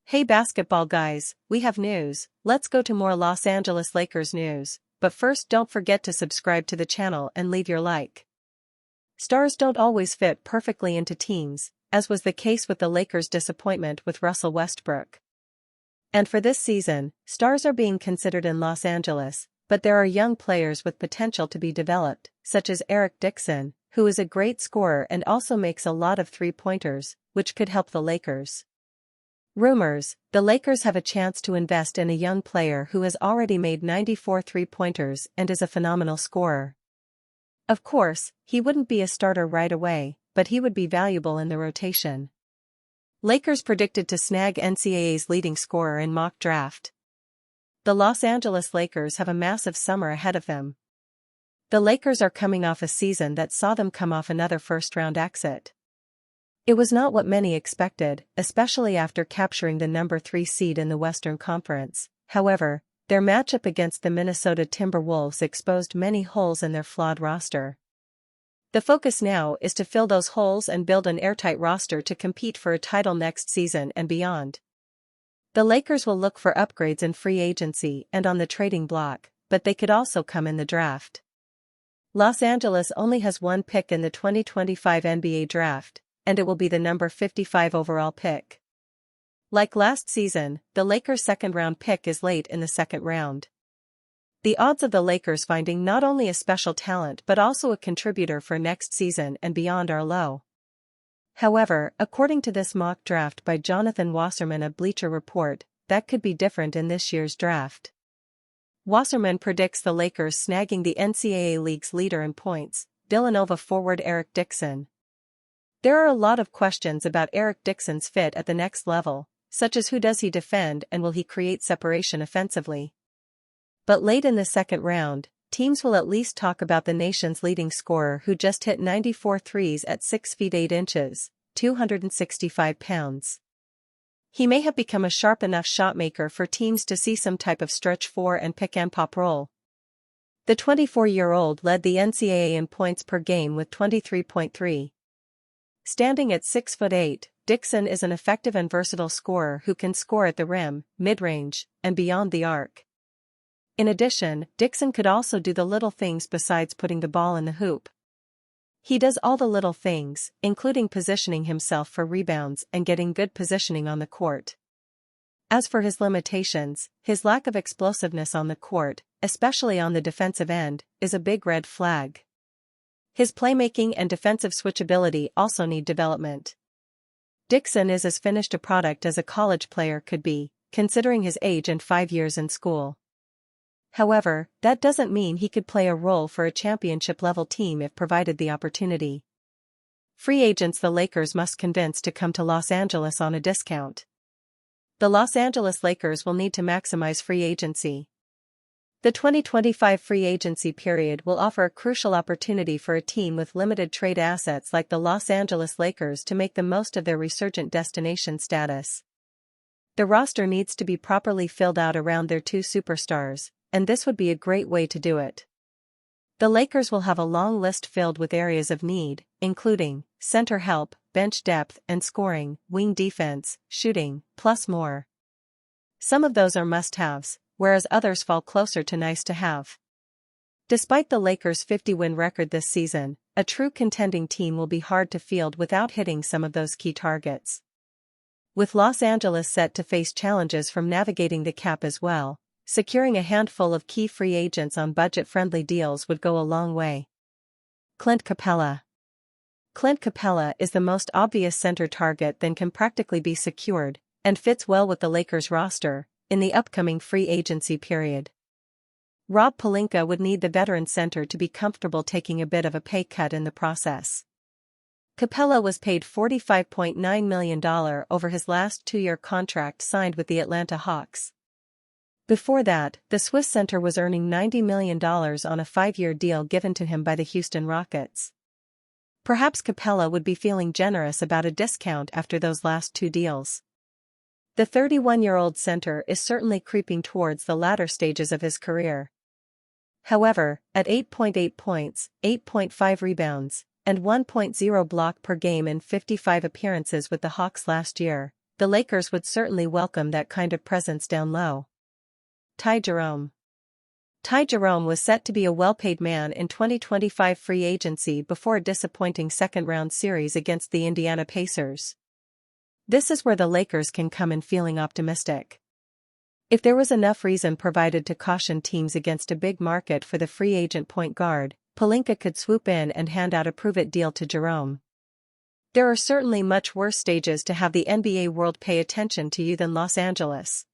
Hey basketball guys, we have news. Let's go to more Los Angeles Lakers news, but first don't forget to subscribe to the channel and leave your like. Stars don't always fit perfectly into teams, as was the case with the Lakers' disappointment with Russell Westbrook. And for this season, stars are being considered in Los Angeles, but there are young players with potential to be developed, such as Eric Dixon, who is a great scorer and also makes a lot of three-pointers, which could help the Lakers. Rumors: the Lakers have a chance to invest in a young player who has already made 94 three-pointers and is a phenomenal scorer. Of course, he wouldn't be a starter right away, but he would be valuable in the rotation. Lakers predicted to snag NCAA's leading scorer in mock draft. The Los Angeles Lakers have a massive summer ahead of them. The Lakers are coming off a season that saw them come off another first-round exit. It was not what many expected, especially after capturing the number 3 seed in the Western Conference. However, their matchup against the Minnesota Timberwolves exposed many holes in their flawed roster. The focus now is to fill those holes and build an airtight roster to compete for a title next season and beyond. The Lakers will look for upgrades in free agency and on the trading block, but they could also come in the draft. Los Angeles only has one pick in the 2025 NBA draft, and it will be the number 55 overall pick. Like last season, the Lakers' second-round pick is late in the second round. The odds of the Lakers finding not only a special talent but also a contributor for next season and beyond are low. However, according to this mock draft by Jonathan Wasserman of Bleacher Report, that could be different in this year's draft. Wasserman predicts the Lakers snagging the NCAA League's leader in points, Villanova forward Eric Dixon. There are a lot of questions about Eric Dixon's fit at the next level, such as who does he defend and will he create separation offensively. But late in the second round, teams will at least talk about the nation's leading scorer who just hit 94 threes at 6 feet 8 inches, 265 pounds. He may have become a sharp enough shotmaker for teams to see some type of stretch 4 and pick and pop roll. The 24-year-old led the NCAA in points per game with 23.3. Standing at 6'8", Dixon is an effective and versatile scorer who can score at the rim, mid-range, and beyond the arc. In addition, Dixon could also do the little things besides putting the ball in the hoop. He does all the little things, including positioning himself for rebounds and getting good positioning on the court. As for his limitations, his lack of explosiveness on the court, especially on the defensive end, is a big red flag. His playmaking and defensive switchability also need development. Dixon is as finished a product as a college player could be, considering his age and 5 years in school. However, that doesn't mean he could play a role for a championship-level team if provided the opportunity. Free agents the Lakers must convince to come to Los Angeles on a discount. The Los Angeles Lakers will need to maximize free agency. The 2025 free agency period will offer a crucial opportunity for a team with limited trade assets like the Los Angeles Lakers to make the most of their resurgent destination status. The roster needs to be properly filled out around their 2 superstars, and this would be a great way to do it. The Lakers will have a long list filled with areas of need, including center help, bench depth and scoring, wing defense, shooting, plus more. Some of those are must-haves, whereas others fall closer to nice-to-have. Despite the Lakers' 50-win record this season, a true contending team will be hard to field without hitting some of those key targets. With Los Angeles set to face challenges from navigating the cap as well, securing a handful of key free agents on budget-friendly deals would go a long way. Clint Capella. Clint Capella is the most obvious center target that can practically be secured, and fits well with the Lakers roster in the upcoming free agency period. Rob Pelinka would need the veteran center to be comfortable taking a bit of a pay cut in the process. Capella was paid $45.9 million over his last 2-year contract signed with the Atlanta Hawks. Before that, the Swiss center was earning $90 million on a 5-year deal given to him by the Houston Rockets. Perhaps Capella would be feeling generous about a discount after those last 2 deals. The 31-year-old center is certainly creeping towards the latter stages of his career. However, at 8.8 points, 8.5 rebounds, and 1.0 block per game in 55 appearances with the Hawks last year, the Lakers would certainly welcome that kind of presence down low. Ty Jerome. Ty Jerome was set to be a well-paid man in 2025 free agency before a disappointing second-round series against the Indiana Pacers. This is where the Lakers can come in feeling optimistic. If there was enough reason provided to caution teams against a big market for the free agent point guard, Pelinka could swoop in and hand out a prove-it deal to Jerome. There are certainly much worse stages to have the NBA world pay attention to you than Los Angeles.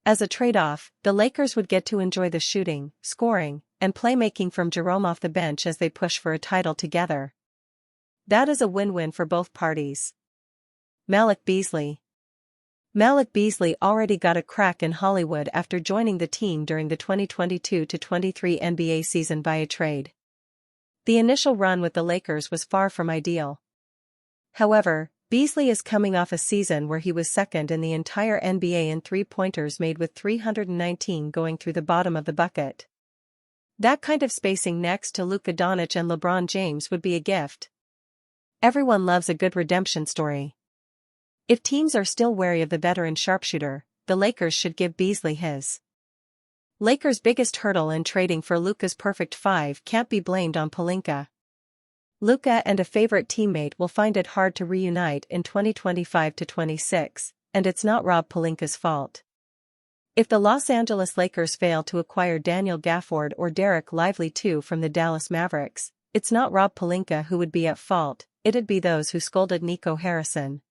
As a trade-off, the Lakers would get to enjoy the shooting, scoring, and playmaking from Jerome off the bench as they push for a title together. That is a win-win for both parties. Malik Beasley. Malik Beasley already got a crack in Hollywood after joining the team during the 2022-23 NBA season via trade. The initial run with the Lakers was far from ideal. However, Beasley is coming off a season where he was second in the entire NBA in three-pointers made with 319 going through the bottom of the bucket. That kind of spacing next to Luka Doncic and LeBron James would be a gift. Everyone loves a good redemption story. If teams are still wary of the veteran sharpshooter, the Lakers should give Beasley his. Lakers' biggest hurdle in trading for Luka's perfect five can't be blamed on Pelinka. Luka and a favorite teammate will find it hard to reunite in 2025-26, and it's not Rob Pelinka's fault. If the Los Angeles Lakers fail to acquire Daniel Gafford or Derek Lively too from the Dallas Mavericks, it's not Rob Pelinka who would be at fault, it'd be those who scolded Nico Harrison.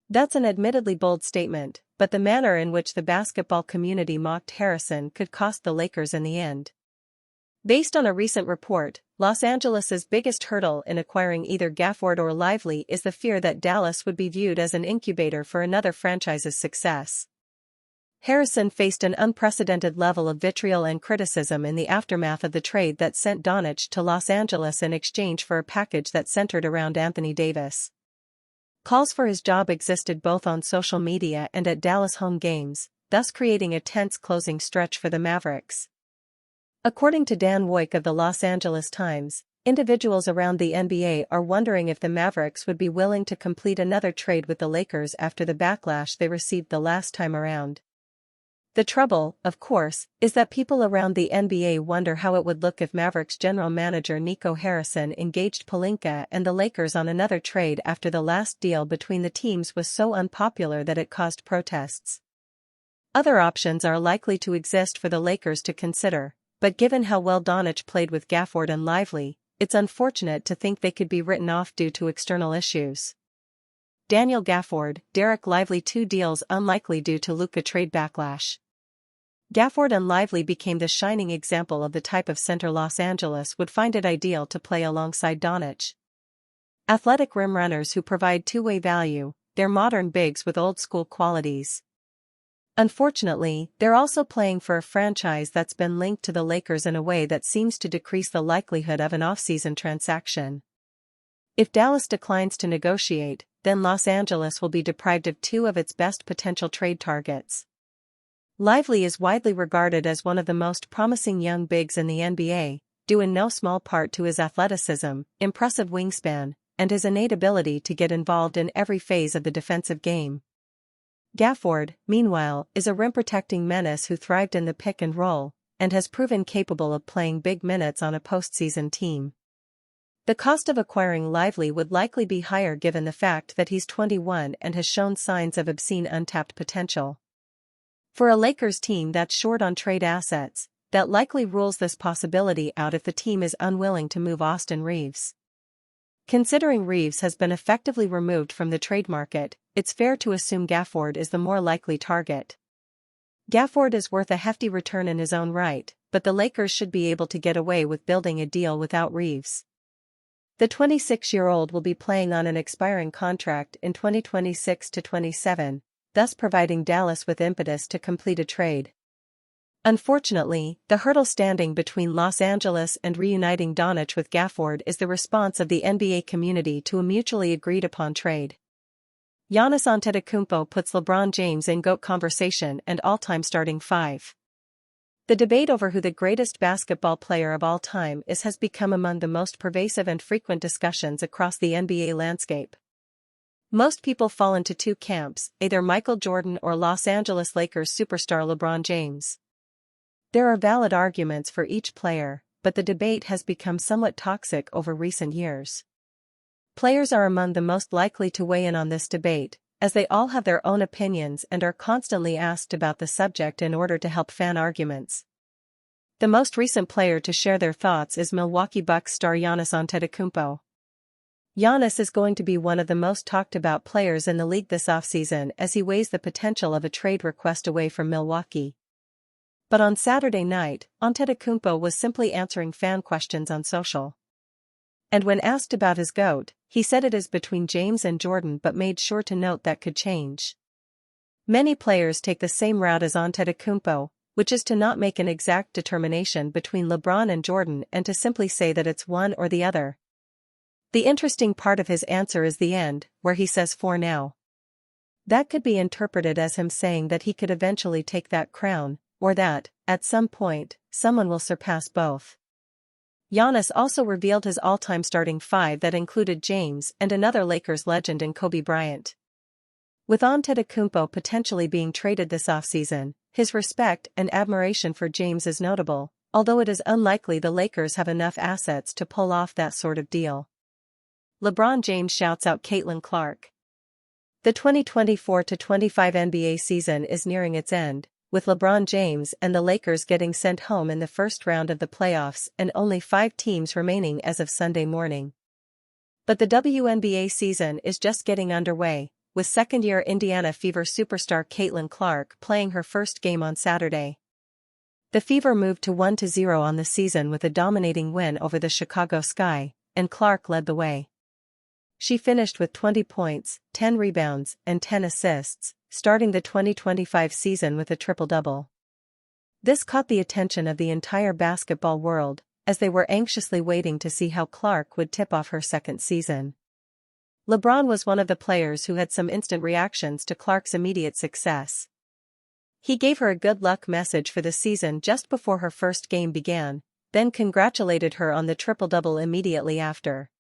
That's an admittedly bold statement, but the manner in which the basketball community mocked Harrison could cost the Lakers in the end. Based on a recent report, Los Angeles's biggest hurdle in acquiring either Gafford or Lively is the fear that Dallas would be viewed as an incubator for another franchise's success. Harrison faced an unprecedented level of vitriol and criticism in the aftermath of the trade that sent Doncic to Los Angeles in exchange for a package that centered around Anthony Davis. Calls for his job existed both on social media and at Dallas home games, thus creating a tense closing stretch for the Mavericks. According to Dan Woik of the Los Angeles Times, individuals around the NBA are wondering if the Mavericks would be willing to complete another trade with the Lakers after the backlash they received the last time around. The trouble, of course, is that people around the NBA wonder how it would look if Mavericks general manager Nico Harrison engaged Pelinka and the Lakers on another trade after the last deal between the teams was so unpopular that it caused protests. Other options are likely to exist for the Lakers to consider. But given how well Doncic played with Gafford and Lively, it's unfortunate to think they could be written off due to external issues. Daniel Gafford, Derek Lively, 2 deals unlikely due to Luka trade backlash. Gafford and Lively became the shining example of the type of center Los Angeles would find it ideal to play alongside Doncic. Athletic rim runners who provide two-way value, they're modern bigs with old-school qualities. Unfortunately, they're also playing for a franchise that's been linked to the Lakers in a way that seems to decrease the likelihood of an off-season transaction. If Dallas declines to negotiate, then Los Angeles will be deprived of 2 of its best potential trade targets. Lively is widely regarded as one of the most promising young bigs in the NBA, due in no small part to his athleticism, impressive wingspan, and his innate ability to get involved in every phase of the defensive game. Gafford, meanwhile, is a rim-protecting menace who thrived in the pick and roll, and has proven capable of playing big minutes on a postseason team. The cost of acquiring Lively would likely be higher given the fact that he's 21 and has shown signs of obscene untapped potential. For a Lakers team that's short on trade assets, that likely rules this possibility out if the team is unwilling to move Austin Reaves. Considering Reaves has been effectively removed from the trade market, it's fair to assume Gafford is the more likely target. Gafford is worth a hefty return in his own right, but the Lakers should be able to get away with building a deal without Reaves. The 26-year-old will be playing on an expiring contract in 2026-27, thus providing Dallas with impetus to complete a trade. Unfortunately, the hurdle standing between Los Angeles and reuniting Doncic with Gafford is the response of the NBA community to a mutually agreed-upon trade. Giannis Antetokounmpo puts LeBron James in GOAT conversation and all-time starting 5. The debate over who the greatest basketball player of all time is has become among the most pervasive and frequent discussions across the NBA landscape. Most people fall into two camps, either Michael Jordan or Los Angeles Lakers superstar LeBron James. There are valid arguments for each player, but the debate has become somewhat toxic over recent years. Players are among the most likely to weigh in on this debate, as they all have their own opinions and are constantly asked about the subject in order to help fan arguments. The most recent player to share their thoughts is Milwaukee Bucks star Giannis Antetokounmpo. Giannis is going to be one of the most talked about players in the league this offseason as he weighs the potential of a trade request away from Milwaukee. But on Saturday night, Antetokounmpo was simply answering fan questions on social. And when asked about his GOAT, he said it is between James and Jordan but made sure to note that could change. Many players take the same route as Antetokounmpo, which is to not make an exact determination between LeBron and Jordan and to simply say that it's one or the other. The interesting part of his answer is the end, where he says for now. That could be interpreted as him saying that he could eventually take that crown, or that, at some point, someone will surpass both. Giannis also revealed his all-time starting five that included James and another Lakers legend in Kobe Bryant. With Antetokounmpo potentially being traded this offseason, his respect and admiration for James is notable, although it is unlikely the Lakers have enough assets to pull off that sort of deal. LeBron James shouts out Caitlin Clark. The 2024-25 NBA season is nearing its end, with LeBron James and the Lakers getting sent home in the first round of the playoffs and only 5 teams remaining as of Sunday morning. But the WNBA season is just getting underway, with second-year Indiana Fever superstar Caitlin Clark playing her first game on Saturday. The Fever moved to 1-0 on the season with a dominating win over the Chicago Sky, and Clark led the way. She finished with 20 points, 10 rebounds, and 10 assists, starting the 2025 season with a triple-double. This caught the attention of the entire basketball world, as they were anxiously waiting to see how Clark would tip off her second season. LeBron was one of the players who had some instant reactions to Clark's immediate success. He gave her a good luck message for the season just before her first game began, then congratulated her on the triple-double immediately after.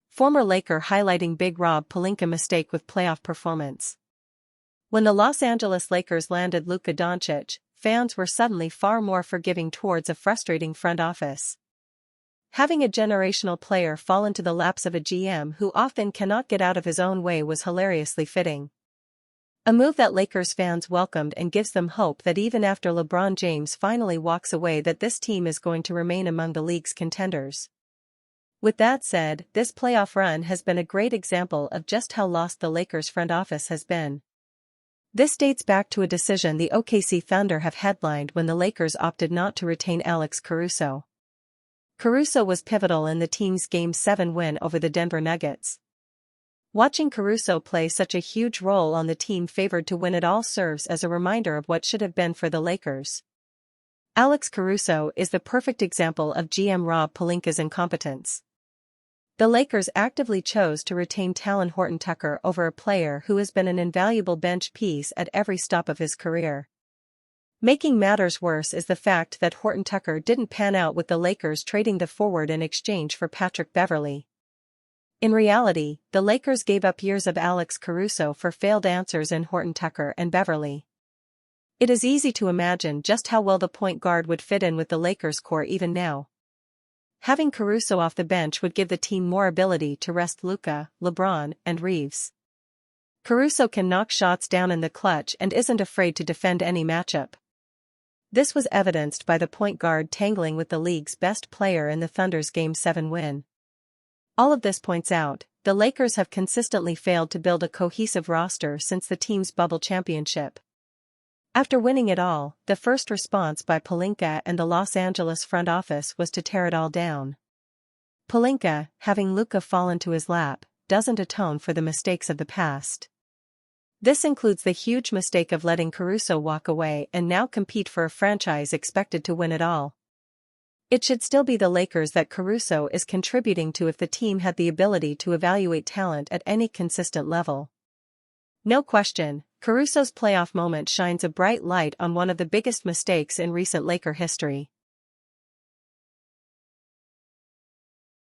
Former Laker highlighting Big Rob Pelinka mistake with playoff performance. When the Los Angeles Lakers landed Luka Doncic, fans were suddenly far more forgiving towards a frustrating front office. Having a generational player fall into the laps of a GM who often cannot get out of his own way was hilariously fitting. A move that Lakers fans welcomed and gives them hope that even after LeBron James finally walks away that this team is going to remain among the league's contenders. With that said, this playoff run has been a great example of just how lost the Lakers front office has been. This dates back to a decision the OKC Thunder have headlined when the Lakers opted not to retain Alex Caruso. Caruso was pivotal in the team's Game 7 win over the Denver Nuggets. Watching Caruso play such a huge role on the team favored to win it all serves as a reminder of what should have been for the Lakers. Alex Caruso is the perfect example of GM Rob Pelinka's incompetence. The Lakers actively chose to retain Talen Horton-Tucker over a player who has been an invaluable bench piece at every stop of his career. Making matters worse is the fact that Horton-Tucker didn't pan out with the Lakers trading the forward in exchange for Patrick Beverley. In reality, the Lakers gave up years of Alex Caruso for failed answers in Horton-Tucker and Beverley. It is easy to imagine just how well the point guard would fit in with the Lakers core even now. Having Caruso off the bench would give the team more ability to rest Luka, LeBron, and Reeves. Caruso can knock shots down in the clutch and isn't afraid to defend any matchup. This was evidenced by the point guard tangling with the league's best player in the Thunder's Game 7 win. All of this points out, the Lakers have consistently failed to build a cohesive roster since the team's bubble championship. After winning it all, the first response by Pelinka and the Los Angeles front office was to tear it all down. Pelinka, having Luka fall into his lap, doesn't atone for the mistakes of the past. This includes the huge mistake of letting Caruso walk away and now compete for a franchise expected to win it all. It should still be the Lakers that Caruso is contributing to if the team had the ability to evaluate talent at any consistent level. No question, Caruso's playoff moment shines a bright light on one of the biggest mistakes in recent Laker history.